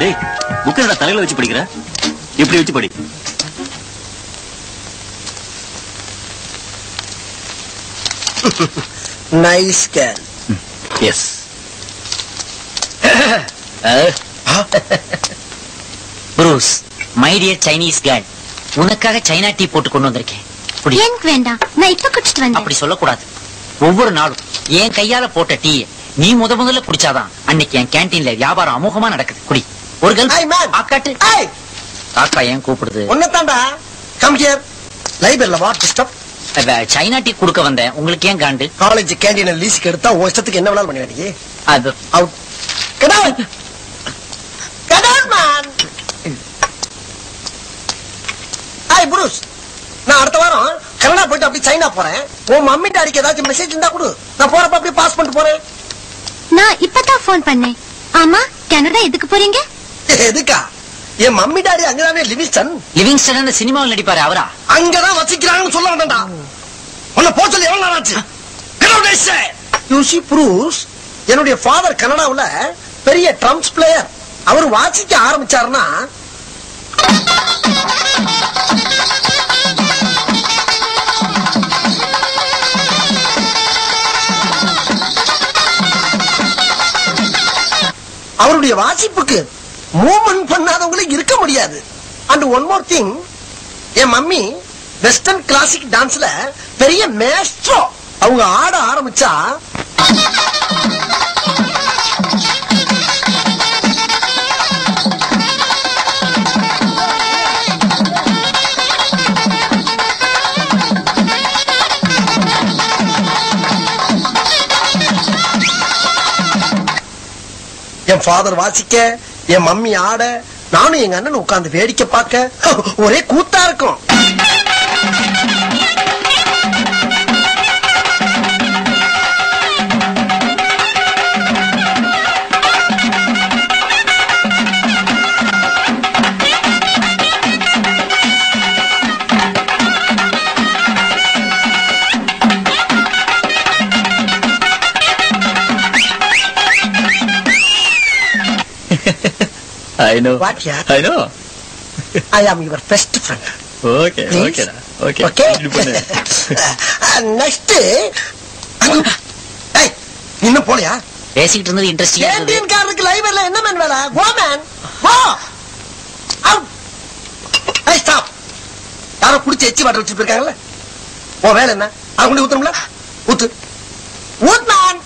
டேய் புக் என்ன தலையில வச்சு படிக்கிற? இப்படி வச்சு படி. Nice girl. Yes. Bruce, my dear Chinese girl, உனக்காக சைனா டீ போட்டு கொண்டு வந்திருக்கேன். எனக்கு வேண்டாம், நான் இப்ப குடிச்சிட்டு வந்தேன். அப்படி சொல்லக்கூடாது. ஒவ்வொரு நாளும் என் கையால போட்ட டீ நீ முதல்ல குடிச்சாதான் அன்னைக்கு என் கேன்டீன்ல வியாபாரம் அமோகமா நடக்குது. குடி. ஒரு காட்டு. காக்கா ஏன் கூப்பிடுது? ஒன்னதாண்டா. Come here. லைப்ரரியில வாட் டிஸ்டர்ப்? சைனா டீ குடுக்க வந்தேன். உங்களுக்கு ஏன் காண்டு? காலேஜ் கேண்டீன்ல லீஸ்க்கு எடுத்தா உன் இஷ்டத்துக்கு என்ன வேணாலும் பண்ணுவீங்க. அது out. Get out. Get out man. Hi Bruce, நான் அடுத்த வாரம் கனடா போயிட்டு அப்படி சைனா போறேன். உன் மம்மி டாடிக்கு ஏதாச்சும் மெசேஜ் இருந்தா கொடு. நான் போறப்ப அப்படியே பாஸ் பண்ணிட்டு போறேன். நான் இப்பதான் போன் பண்ணேன். ஆமா, கனடா எதுக்கு போறீங்க? எதுக்கா? என் மம்மி டாடி அங்கதானே லிவிங்ஸ்டன். லிவிங்ஸ்டன் சினிமாவில் நடிப்பாரு அவரா? அங்கதான் வசிக்கிறாங்கன்னு சொல்ல வேண்டாம்டா. உன்னை போக சொல்லி எவ்வளவு நாள் ஆச்சு? You see புரூஸ், என்னுடைய ஃபாதர் கனடாவுல பெரிய ட்ரம்ஸ் பிளேயர். அவர் வாசிக்க ஆரம்பிச்சாருன்னா அவருடைய வாசிப்புக்கு மூவ்மெண்ட் பண்ணாதவங்களுக்கு இருக்க முடியாது. அண்ட் ஒன் மோர் திங், என் மம்மி வெஸ்டர்ன் கிளாசிக் டான்ஸ்ல பெரிய மேஸ்ட்ரோ. அவங்க ஆட ஆரம்பிச்சா என் ஃபாதர் வாசிக்க, என் மம்மி ஆட, நானும் எங்க அண்ணன் உட்கார்ந்து வேடிக்கை பார்க்க ஒரே கூத்தா இருக்கும். I know. What, yeah? I know. I am your best friend. Okay, Please? okay. Okay? Next, hey, இன்னும் போலையா? பேசிக்கிட்டு இருந்தது இன்ட்ரெஸ்டிங்கா இருந்தது. கேண்டீன் காரருக்கு லைவர்ல என்ன மேன் வேலை? Go man. Go. Out. Hey, stop. யாரோ குடிச்சு எச்சி வாட்டர் வச்சிட்டு இருக்காங்கல்ல? ஓ வேலை என்ன? அவங்க ஊத்துறோம்ல? ஊத்து. ஊத் man.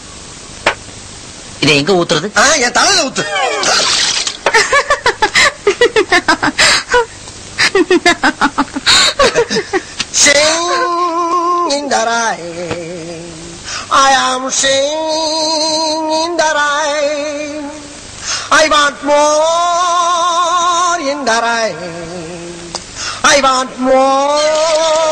இதை எங்க ஊத்துறது? என் தலையில ஊத்து. Sing in the rain, I am singing in the rain. I want more in the rain. I want more.